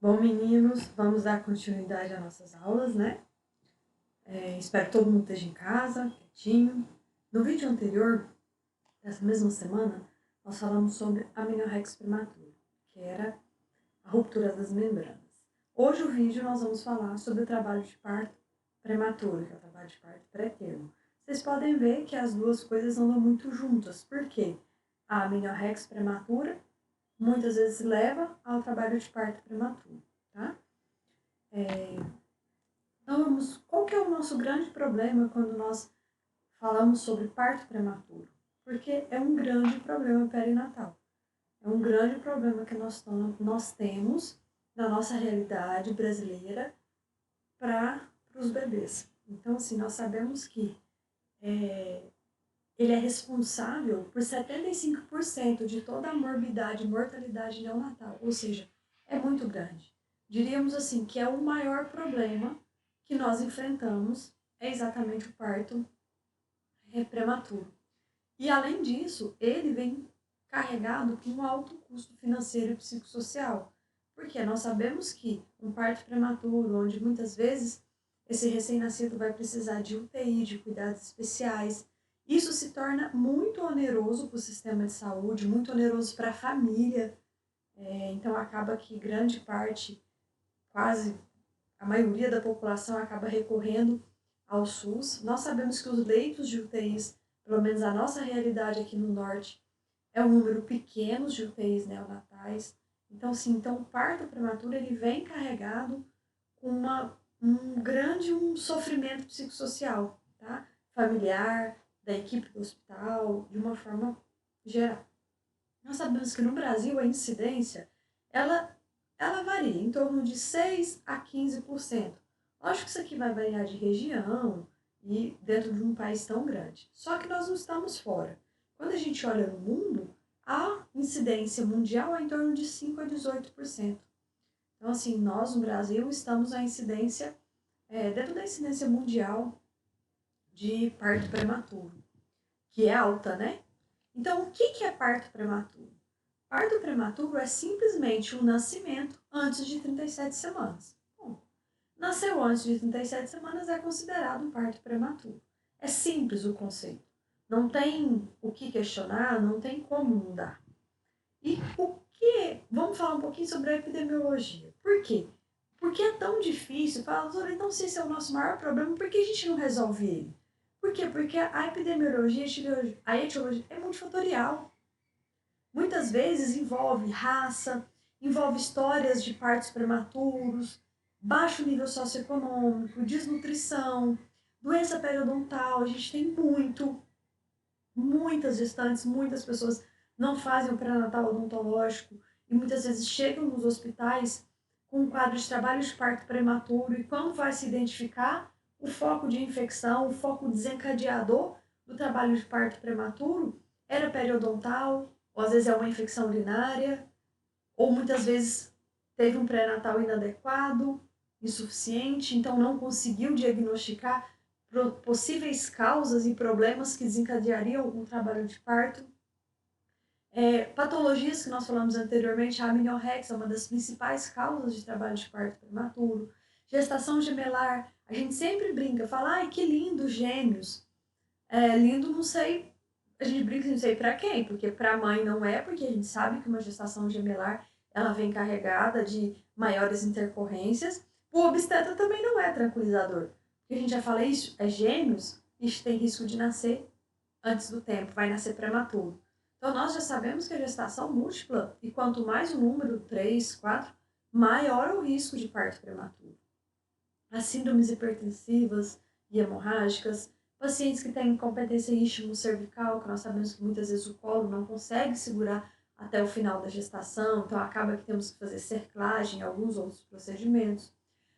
Bom, meninos, vamos dar continuidade às nossas aulas, né? Espero que todo mundo esteja em casa, quietinho. No vídeo anterior, dessa mesma semana, nós falamos sobre amenorrex prematuro, que era a ruptura das membranas. Hoje o vídeo nós vamos falar sobre o trabalho de parto prematuro, que é o trabalho de parto pré-termo. Vocês podem ver que as duas coisas andam muito juntas, porque a amenorrex prematura muitas vezes leva ao trabalho de parto prematuro, tá? Então, qual que é o nosso grande problema quando nós falamos sobre parto prematuro? Porque é um grande problema perinatal. É um grande problema que nós temos na nossa realidade brasileira para os bebês. Então, assim, nós sabemos que ele é responsável por 75% de toda a morbidade e mortalidade neonatal, ou seja, é muito grande. Diríamos assim que é o maior problema que nós enfrentamos é exatamente o parto prematuro. E além disso, ele vem carregado com um alto custo financeiro e psicossocial, porque nós sabemos que um parto prematuro, onde muitas vezes esse recém-nascido vai precisar de UTI, de cuidados especiais, isso se torna muito oneroso para o sistema de saúde, muito oneroso para a família. Então acaba que grande parte, quase a maioria da população acaba recorrendo ao SUS. Nós sabemos que os leitos de UTIs, pelo menos a nossa realidade aqui no norte, é um número pequeno de UTIs neonatais. Então, sim, então o parto prematuro ele vem carregado com um sofrimento psicossocial, tá? Familiar, da equipe do hospital, de uma forma geral. Nós sabemos que no Brasil a incidência, ela, ela varia em torno de 6 a 15%. Lógico que isso aqui vai variar de região e dentro de um país tão grande. Só que nós não estamos fora. Quando a gente olha no mundo, a incidência mundial é em torno de 5 a 18%. Então, assim, nós no Brasil estamos na incidência, dentro da incidência mundial de parto prematuro, que é alta, né? Então, o que é parto prematuro? Parto prematuro é simplesmente um nascimento antes de 37 semanas. Bom, nasceu antes de 37 semanas é considerado um parto prematuro. É simples o conceito. Não tem o que questionar, não tem como mudar. E o que... Vamos falar um pouquinho sobre a epidemiologia. Por quê? Porque é tão difícil. Fala, então se esse é o nosso maior problema, por que a gente não resolve ele? Por quê? Porque a epidemiologia, a etiologia é multifatorial. Muitas vezes envolve raça, envolve histórias de partos prematuros, baixo nível socioeconômico, desnutrição, doença periodontal. A gente tem muitas gestantes, muitas pessoas não fazem o pré-natal odontológico e muitas vezes chegam nos hospitais com um quadro de trabalho de parto prematuro e quando vai se identificar o foco de infecção, o foco desencadeador do trabalho de parto prematuro era periodontal, ou às vezes é uma infecção urinária, ou muitas vezes teve um pré-natal inadequado, insuficiente, então não conseguiu diagnosticar possíveis causas e problemas que desencadeariam o trabalho de parto. Patologias que nós falamos anteriormente, a amenorrex é uma das principais causas de trabalho de parto prematuro. Gestação gemelar, a gente sempre brinca, fala, ai que lindo, gêmeos. Lindo não sei, a gente brinca não sei para quem, porque para a mãe não é, porque a gente sabe que uma gestação gemelar ela vem carregada de maiores intercorrências. O obstetra também não é tranquilizador, porque a gente já fala isso, é gêmeos, isso tem risco de nascer antes do tempo, vai nascer prematuro. Então nós já sabemos que a gestação múltipla, e quanto mais o número, 3, 4, maior o risco de parto prematuro. As síndromes hipertensivas e hemorrágicas, pacientes que têm incompetência ístimo-cervical, que nós sabemos que muitas vezes o colo não consegue segurar até o final da gestação, então acaba que temos que fazer cerclagem e alguns outros procedimentos.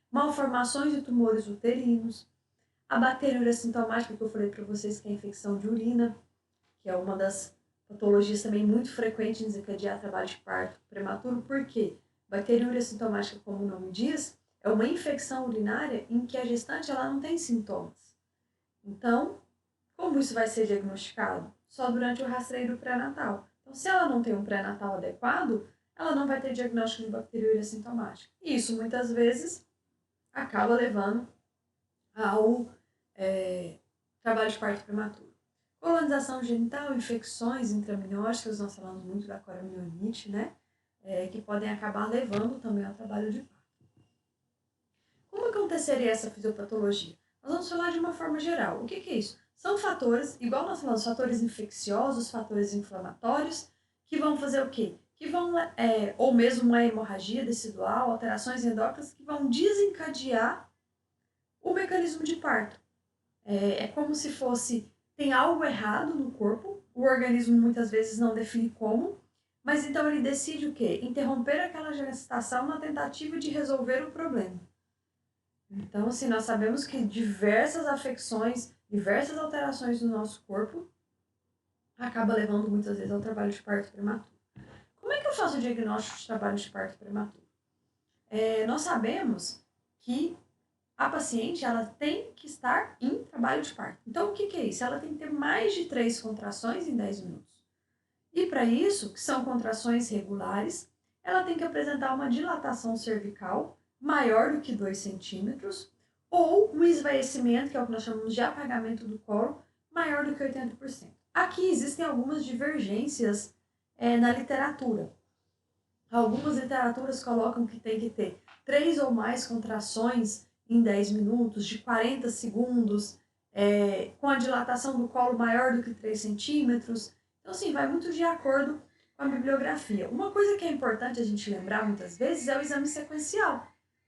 Malformações de tumores uterinos, a bacteriúria sintomática, que eu falei para vocês que é a infecção de urina, que é uma das patologias também muito frequentes em desencadear trabalho de parto prematuro. Por quê? Bacteriúria sintomática, como o nome diz, é uma infecção urinária em que a gestante ela não tem sintomas. Então, como isso vai ser diagnosticado? Só durante o rastreio do pré-natal. Então, se ela não tem um pré-natal adequado, ela não vai ter diagnóstico de bacteriúria assintomática. E isso, muitas vezes, acaba levando ao trabalho de parto prematuro. Colonização genital, infecções intramnióticas, nós falamos muito da coriomielite, né? Que podem acabar levando também ao trabalho de parto. Como aconteceria essa fisiopatologia? Nós vamos falar de uma forma geral. O que é isso? São fatores, igual nós falamos, fatores infecciosos, fatores inflamatórios, que vão fazer o quê? Que vão, ou mesmo uma hemorragia tecidual, alterações endócrinas, que vão desencadear o mecanismo de parto. É como se fosse, tem algo errado no corpo, o organismo muitas vezes não define como, mas então ele decide o quê? Interromper aquela gestação na tentativa de resolver o problema. Então, assim, nós sabemos que diversas afecções, diversas alterações do nosso corpo acaba levando muitas vezes ao trabalho de parto prematuro. Como é que eu faço o diagnóstico de trabalho de parto prematuro? Nós sabemos que a paciente ela tem que estar em trabalho de parto. Então, o que é isso? Ela tem que ter mais de 3 contrações em 10 minutos. E para isso, que são contrações regulares, ela tem que apresentar uma dilatação cervical maior do que 2 centímetros ou um esvaecimento, que é o que nós chamamos de apagamento do colo, maior do que 80%. Aqui existem algumas divergências na literatura. Algumas literaturas colocam que tem que ter 3 ou mais contrações em 10 minutos, de 40 segundos, com a dilatação do colo maior do que 3 centímetros. Então, assim, vai muito de acordo com a bibliografia. Uma coisa que é importante a gente lembrar muitas vezes é o exame sequencial.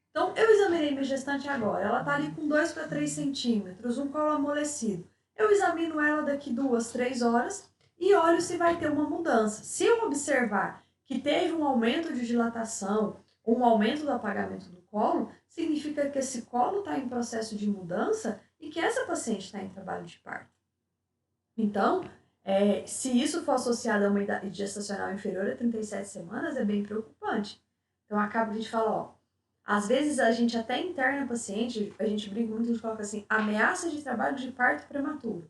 Então, eu examinei minha gestante agora, ela está ali com 2 para 3 centímetros, um colo amolecido. Eu examino ela daqui 2, 3 horas e olho se vai ter uma mudança. Se eu observar que teve um aumento de dilatação, ou um aumento do apagamento do colo, significa que esse colo está em processo de mudança e que essa paciente está em trabalho de parto. Então, se isso for associado a uma idade gestacional inferior a 37 semanas, é bem preocupante. Então, acaba a gente fala, ó, às vezes a gente até interna a paciente, a gente brinca muito, a gente coloca assim, ameaça de trabalho de parto prematuro.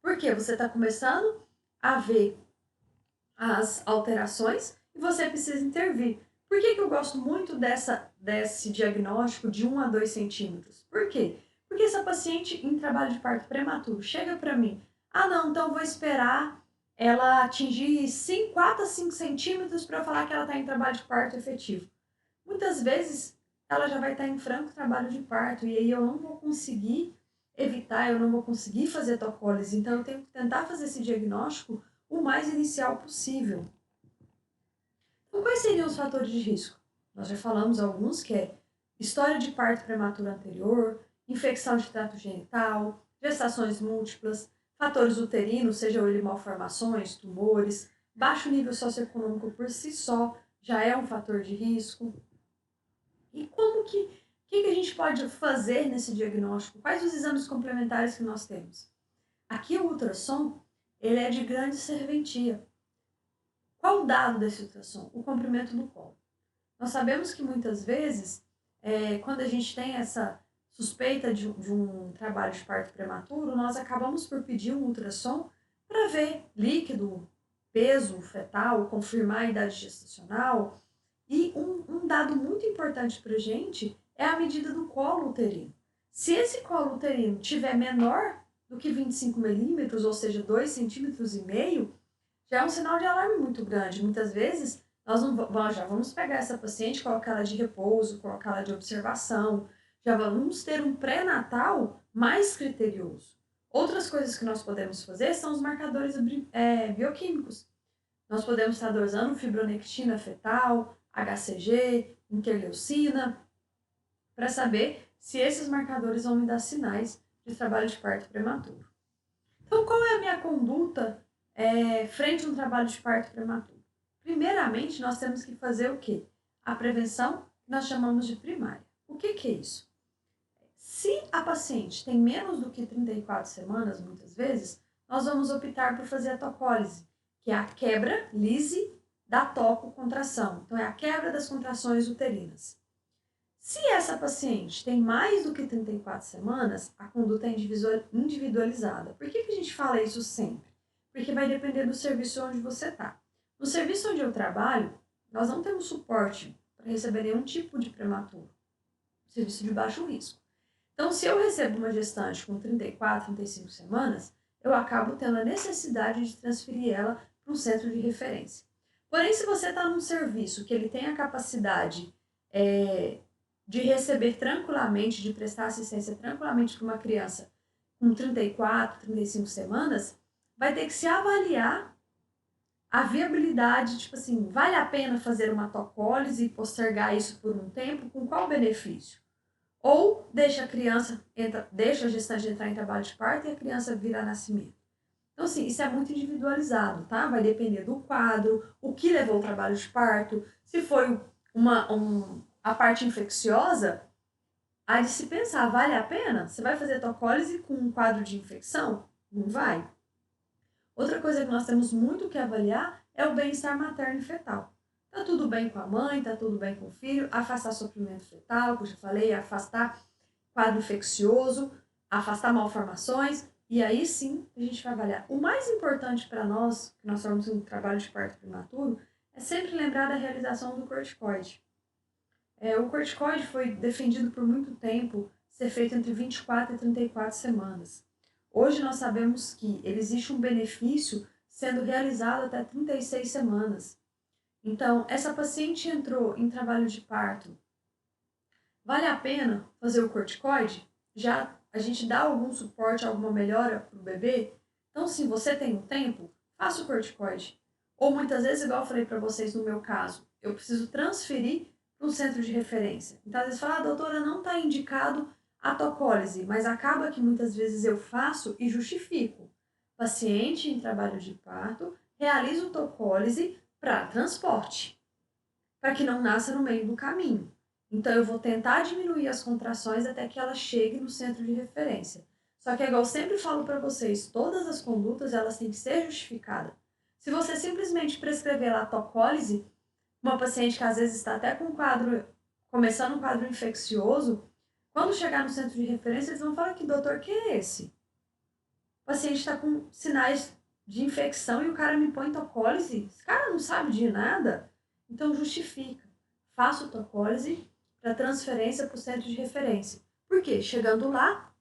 Por quê? Você está começando a ver as alterações e você precisa intervir. Por que eu gosto muito desse diagnóstico de 1 a 2 centímetros? Por quê? Porque essa paciente em trabalho de parto prematuro chega para mim, não, então eu vou esperar ela atingir 4 a 5 centímetros para eu falar que ela está em trabalho de parto efetivo. Muitas vezes ela já vai estar em franco trabalho de parto e aí eu não vou conseguir evitar, eu não vou conseguir fazer tocólise, então eu tenho que tentar fazer esse diagnóstico o mais inicial possível. Então, quais seriam os fatores de risco? Nós já falamos alguns, que é história de parto prematuro anterior, infecção de trato genital, gestações múltiplas, fatores uterinos, sejam eles malformações, tumores, baixo nível socioeconômico por si só já é um fator de risco. E como que a gente pode fazer nesse diagnóstico? Quais os exames complementares que nós temos? Aqui o ultrassom, ele é de grande serventia. Qual o dado desse ultrassom? O comprimento do colo. Nós sabemos que muitas vezes, quando a gente tem essa suspeita de um trabalho de parto prematuro, nós acabamos por pedir um ultrassom para ver líquido, peso fetal, confirmar a idade gestacional. E um dado muito importante para a gente é a medida do colo uterino. Se esse colo uterino tiver menor do que 25 milímetros, ou seja, 2,5 centímetros, já é um sinal de alarme muito grande. Muitas vezes, nós já vamos pegar essa paciente, colocar ela de repouso, colocar ela de observação, já vamos ter um pré-natal mais criterioso. Outras coisas que nós podemos fazer são os marcadores bioquímicos. Nós podemos estar dosando fibronectina fetal, HCG, interleucina, para saber se esses marcadores vão me dar sinais de trabalho de parto prematuro. Então, qual é a minha conduta frente a um trabalho de parto prematuro? Primeiramente, nós temos que fazer o quê? A prevenção, que nós chamamos de primária. O que é isso? Se a paciente tem menos do que 34 semanas, muitas vezes, nós vamos optar por fazer a tocólise, que é a quebra, lise, da tococontração. Então, é a quebra das contrações uterinas. Se essa paciente tem mais do que 34 semanas, a conduta é individualizada. Por que a gente fala isso sempre? Porque vai depender do serviço onde você está. No serviço onde eu trabalho, nós não temos suporte para receber nenhum tipo de prematuro, serviço de baixo risco. Então, se eu recebo uma gestante com 34, 35 semanas, eu acabo tendo a necessidade de transferir ela para um centro de referência. Porém, se você está num serviço que ele tem a capacidade de receber tranquilamente, de prestar assistência tranquilamente para uma criança com 34, 35 semanas, vai ter que se avaliar a viabilidade, tipo assim, vale a pena fazer uma tocólise e postergar isso por um tempo, com qual benefício? Ou deixa a gestante entrar em trabalho de parto e a criança vir a nascimento. Então, assim, isso é muito individualizado, tá? Vai depender do quadro, o que levou ao trabalho de parto, se foi a parte infecciosa, há de se pensar, vale a pena? Você vai fazer tocólise com um quadro de infecção? Não vai. Outra coisa que nós temos muito que avaliar é o bem-estar materno e fetal. Tá tudo bem com a mãe, tá tudo bem com o filho, afastar sofrimento fetal, que eu já falei, afastar quadro infeccioso, afastar malformações, e aí sim a gente vai avaliar. O mais importante para nós, que nós formos um trabalho de parto prematuro, é sempre lembrar da realização do corticoide. O corticoide foi defendido por muito tempo ser feito entre 24 e 34 semanas. Hoje nós sabemos que existe um benefício sendo realizado até 36 semanas. Então, essa paciente entrou em trabalho de parto. Vale a pena fazer o corticoide? Já a gente dá algum suporte, alguma melhora para o bebê? Então, se você tem um tempo, faça o corticoide. Ou muitas vezes, igual eu falei para vocês no meu caso, eu preciso transferir para um centro de referência. Então, às vezes fala, doutora, não está indicado a tocólise, mas acaba que muitas vezes eu faço e justifico. Paciente em trabalho de parto, realizo tocólise para transporte, para que não nasça no meio do caminho. Então, eu vou tentar diminuir as contrações até que ela chegue no centro de referência. Só que, igual eu sempre falo para vocês, todas as condutas elas têm que ser justificadas. Se você simplesmente prescrever lá a tocólise, uma paciente que às vezes está até com começando um quadro infeccioso, quando chegar no centro de referência, eles vão falar que doutor, que é esse? O paciente está com sinais de infecção e o cara me põe tocólise? Esse cara não sabe de nada? Então justifica. Faça o tocólise para transferência para o centro de referência. Por quê? Chegando lá,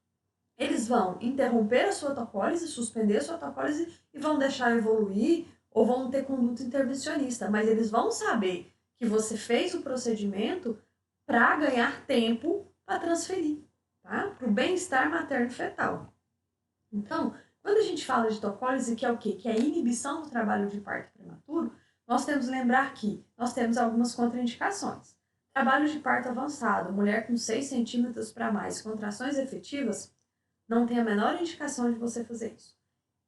eles vão interromper a sua tocólise, suspender a sua tocólise e vão deixar evoluir ou vão ter conduta intervencionista. Mas eles vão saber que você fez o procedimento para ganhar tempo para transferir, tá? Para o bem-estar materno-fetal. Então, quando a gente fala de tocólise, que é o quê? Que é a inibição do trabalho de parto prematuro, nós temos que lembrar que nós temos algumas contraindicações. Trabalho de parto avançado, mulher com 6 centímetros para mais, contrações efetivas, não tem a menor indicação de você fazer isso.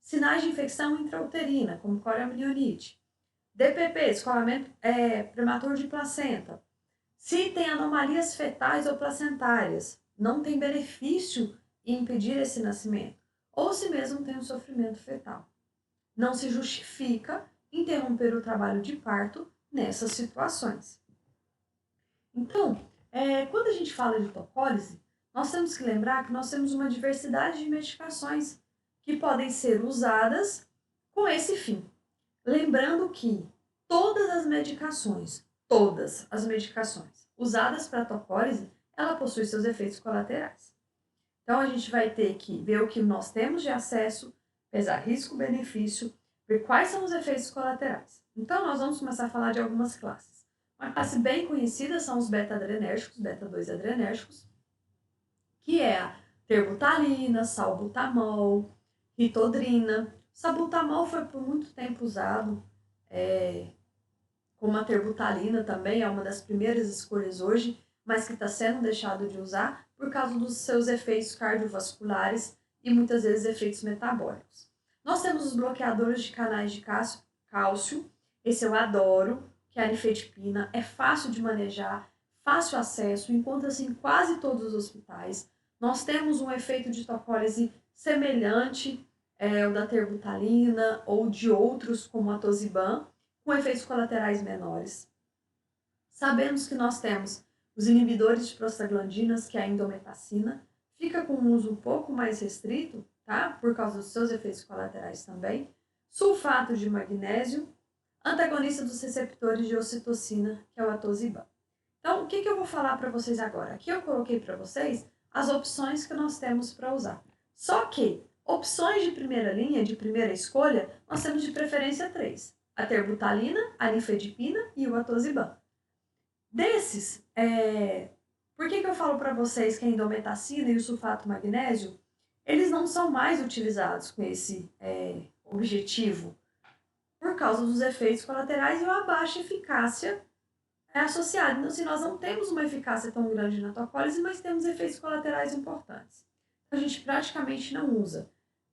Sinais de infecção intrauterina, como corioamnionites. DPP, descolamento prematuro de placenta. Se tem anomalias fetais ou placentárias, não tem benefício em impedir esse nascimento. Ou se mesmo tem um sofrimento fetal. Não se justifica interromper o trabalho de parto nessas situações. Então, quando a gente fala de tocólise, nós temos que lembrar que nós temos uma diversidade de medicações que podem ser usadas com esse fim. Lembrando que todas as medicações usadas para tocólise, ela possui seus efeitos colaterais. Então, a gente vai ter que ver o que nós temos de acesso, pesar risco-benefício, ver quais são os efeitos colaterais. Então, nós vamos começar a falar de algumas classes. Uma classe bem conhecida são os beta-adrenérgicos, beta-2 adrenérgicos, que é a terbutalina, salbutamol, ritodrina. Salbutamol foi por muito tempo usado, como a terbutalina também é uma das primeiras escolhas hoje, mas que está sendo deixado de usar por causa dos seus efeitos cardiovasculares e muitas vezes efeitos metabólicos. Nós temos os bloqueadores de canais de cálcio, esse eu adoro, que é a nifedipina, é fácil de manejar, fácil acesso, encontra-se em quase todos os hospitais. Nós temos um efeito de tocólise semelhante ao da terbutalina ou de outros como a tosiban, com efeitos colaterais menores. Sabemos que nós temos os inibidores de prostaglandinas, que é a indometacina, fica com um uso um pouco mais restrito, tá? Por causa dos seus efeitos colaterais também. Sulfato de magnésio, antagonista dos receptores de ocitocina, que é o atosiban. Então, o que eu vou falar para vocês agora? Aqui eu coloquei para vocês as opções que nós temos para usar. Só que opções de primeira linha, de primeira escolha, nós temos de preferência 3. A terbutalina, a nifedipina e o atosiban. Desses, por que eu falo para vocês que a indometacina e o sulfato magnésio, eles não são mais utilizados com esse objetivo? Por causa dos efeitos colaterais e uma baixa eficácia associada. Então, se nós não temos uma eficácia tão grande na tocólise, mas temos efeitos colaterais importantes. A gente praticamente não usa.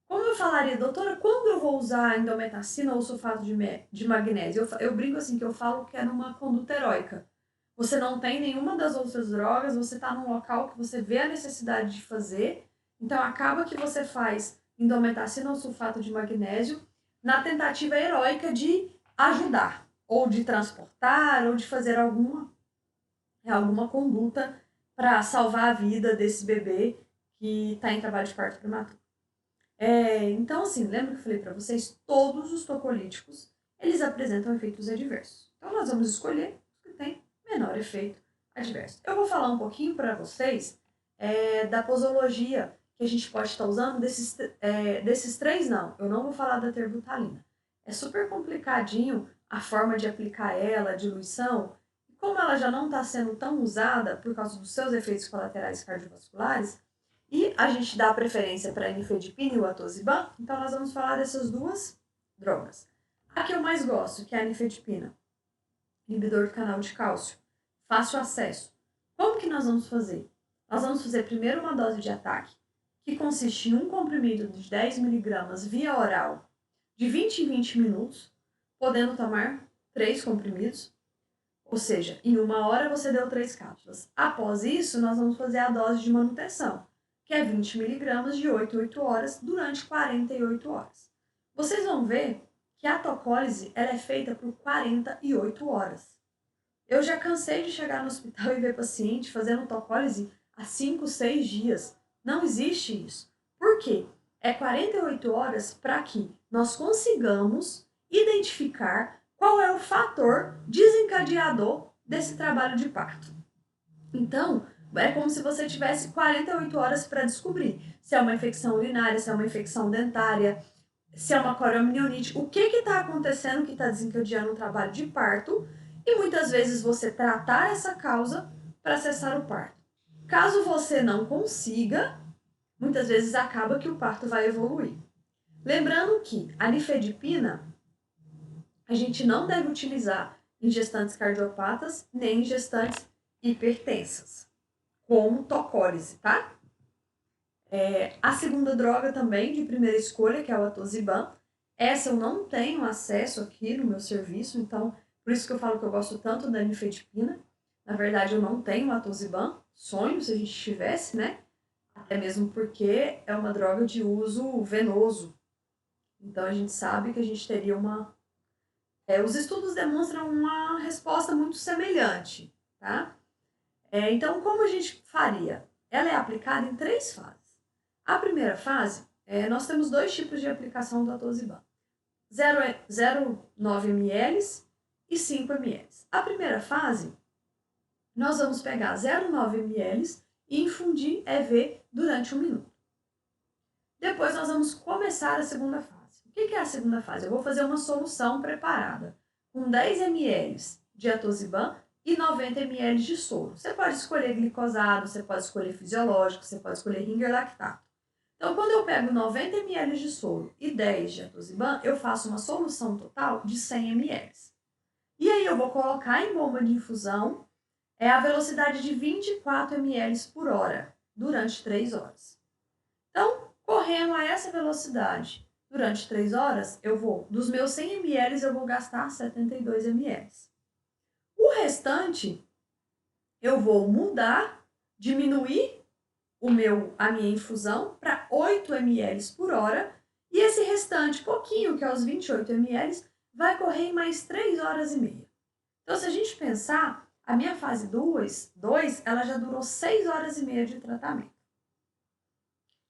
Como eu falaria, doutora, quando eu vou usar a indometacina ou sulfato de magnésio? Eu brinco assim, que eu falo que é numa conduta heróica. Você não tem nenhuma das outras drogas, você está num local que você vê a necessidade de fazer, então acaba que você faz indometacina ou sulfato de magnésio na tentativa heróica de ajudar, ou de transportar, ou de fazer alguma conduta para salvar a vida desse bebê que está em trabalho de parto prematuro. Então, assim, lembra que eu falei para vocês? Todos os tocolíticos, eles apresentam efeitos adversos. Então, nós vamos escolher os que têm menor efeito adverso. Eu vou falar um pouquinho para vocês da posologia que a gente pode estar usando. Desses três, não. Eu não vou falar da terbutalina. É super complicadinho a forma de aplicar ela, a diluição. E como ela já não está sendo tão usada por causa dos seus efeitos colaterais cardiovasculares, e a gente dá preferência para a nifedipina e o atosiban, então nós vamos falar dessas duas drogas. A que eu mais gosto, que é a nifedipina, inibidor do canal de cálcio, fácil acesso. Como que nós vamos fazer? Nós vamos fazer primeiro uma dose de ataque, que consiste em um comprimido de 10 mg via oral, de 20 em 20 minutos, podendo tomar 3 comprimidos, ou seja, em 1 hora você deu 3 cápsulas. Após isso, nós vamos fazer a dose de manutenção, que é 20 mg de 8 em 8 horas, durante 48 horas. Vocês vão ver que a tocólise ela é feita por 48 horas. Eu já cansei de chegar no hospital e ver paciente fazendo tocólise há 5, 6 dias. Não existe isso. Por quê? É 48 horas para que nós consigamos identificar qual é o fator desencadeador desse trabalho de parto. Então, é como se você tivesse 48 horas para descobrir se é uma infecção urinária, se é uma infecção dentária, se é uma coriomielite, o que está acontecendo que está desencadeando o trabalho de parto, e muitas vezes você tratar essa causa para cessar o parto. Caso você não consiga, muitas vezes acaba que o parto vai evoluir. Lembrando que a nifedipina a gente não deve utilizar em gestantes cardiopatas nem em gestantes hipertensas, como tocólise, tá? A segunda droga também de primeira escolha, que é o atosiban, essa eu não tenho acesso aqui no meu serviço, então por isso que eu falo que eu gosto tanto da nifedipina. Na verdade, eu não tenho atosiban, sonho se a gente tivesse, né? Até mesmo porque é uma droga de uso venoso. Então a gente sabe que a gente teria uma... os estudos demonstram uma resposta muito semelhante, tá? Então, como a gente faria? Ela é aplicada em 3 fases. A primeira fase, nós temos 2 tipos de aplicação do atosiban. 0,9 ml e 5 ml. A primeira fase, nós vamos pegar 0,9 ml e infundir EV durante 1 minuto. Depois nós vamos começar a segunda fase. O que é a segunda fase? Eu vou fazer uma solução preparada com 10 ml de atosiban e 90 ml de soro. Você pode escolher glicosado, você pode escolher fisiológico, você pode escolher Ringer lactato. Então, quando eu pego 90 ml de soro e 10 de atosiban, eu faço uma solução total de 100 ml. E aí eu vou colocar em bomba de infusão a velocidade de 24 ml por hora, durante 3 horas. Então, correndo a essa velocidade durante 3 horas, dos meus 100 ml, eu vou gastar 72 ml. O restante, eu vou mudar, diminuir a minha infusão para 8 ml por hora, e esse restante, pouquinho, que é os 28 ml, vai correr em mais 3 horas e meia. Então, se a gente pensar, a minha fase 2, ela já durou 6 horas e meia de tratamento.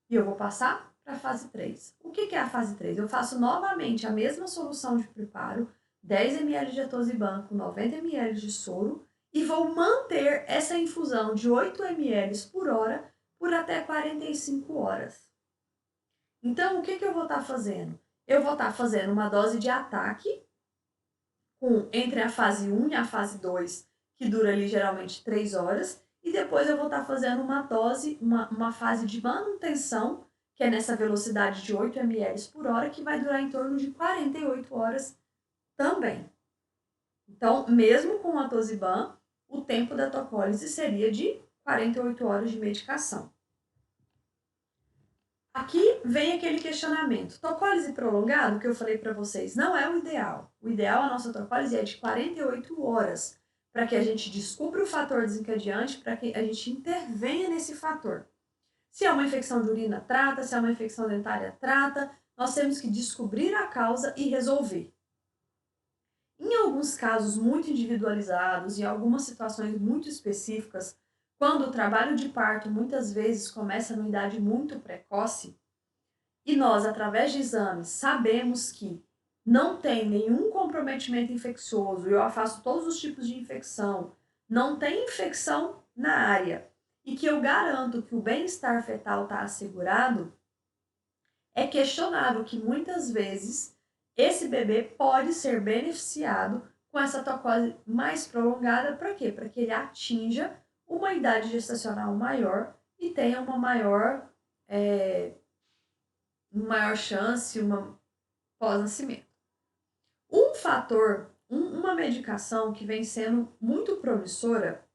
E eu vou passar para a fase 3. O que é a fase 3? Eu faço novamente a mesma solução de preparo, 10 ml de atosiban com 90 ml de soro e vou manter essa infusão de 8 ml por hora por até 45 horas. Então, o que eu vou estar fazendo? Eu vou estar fazendo uma dose de ataque entre a fase 1 e a fase 2, que dura ali geralmente 3 horas, e depois eu vou estar fazendo uma fase de manutenção, que é nessa velocidade de 8 ml por hora, que vai durar em torno de 48 horas também. Então, mesmo com a atosiban, o tempo da tocólise seria de 48 horas de medicação. Aqui vem aquele questionamento. Tocólise prolongado, que eu falei para vocês, não é o ideal. O ideal, a nossa tocólise é de 48 horas, para que a gente descubra o fator desencadeante, para que a gente intervenha nesse fator. Se é uma infecção de urina, trata. Se é uma infecção dentária, trata. Nós temos que descobrir a causa e resolver. Em alguns casos muito individualizados, em algumas situações muito específicas, quando o trabalho de parto muitas vezes começa numa idade muito precoce, e nós, através de exames, sabemos que não tem nenhum comprometimento infeccioso, eu afasto todos os tipos de infecção, não tem infecção na área, e que eu garanto que o bem-estar fetal está assegurado, é questionável que muitas vezes esse bebê pode ser beneficiado com essa tocose mais prolongada. Para quê? Para que ele atinja uma idade gestacional maior e tenha uma maior chance, uma pós-nascimento. Um fator, uma medicação que vem sendo muito promissora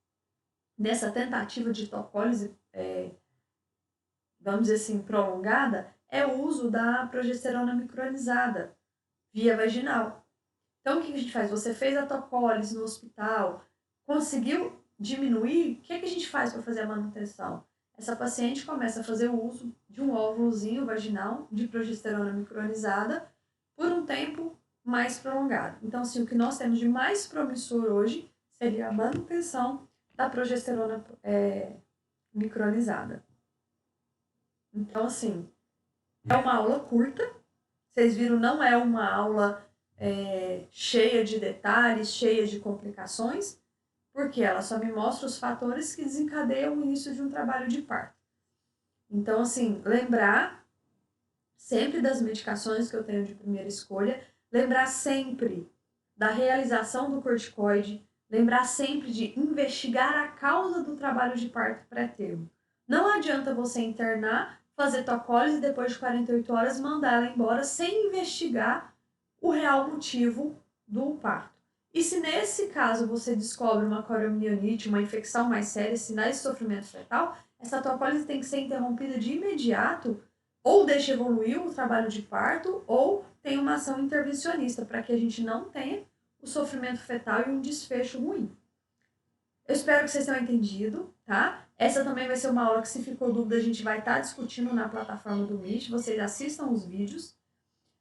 nessa tentativa de tocólise, vamos dizer assim, prolongada, é o uso da progesterona micronizada via vaginal. Então, o que a gente faz? Você fez a tocólise no hospital, conseguiu diminuir, o que a gente faz para fazer a manutenção? Essa paciente começa a fazer o uso de um óvulozinho vaginal de progesterona micronizada por um tempo mais prolongado. Então, assim, o que nós temos de mais promissor hoje seria a manutenção da progesterona micronizada. Então, assim, é uma aula curta. Vocês viram, não é uma aula cheia de detalhes, cheia de complicações, porque ela só me mostra os fatores que desencadeiam o início de um trabalho de parto. Então, assim, lembrar sempre das medicações que eu tenho de primeira escolha, lembrar sempre da realização do corticoide, lembrar sempre de investigar a causa do trabalho de parto pré-termo. Não adianta você internar, fazer tocólise e depois de 48 horas mandar ela embora sem investigar o real motivo do parto. E se nesse caso você descobre uma coriomielite, uma infecção mais séria, sinais de sofrimento fetal, essa tocólise tem que ser interrompida de imediato, ou deixa evoluir o trabalho de parto, ou tem uma ação intervencionista, para que a gente não tenha o sofrimento fetal e um desfecho ruim. Eu espero que vocês tenham entendido, tá? Essa também vai ser uma aula que, se ficou dúvida, a gente vai estar discutindo na plataforma do Meet. Vocês assistam os vídeos.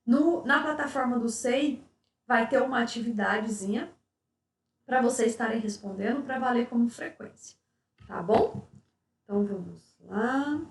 Na plataforma do SEI vai ter uma atividadezinha para vocês estarem respondendo, para valer como frequência. Tá bom? Então, vamos lá.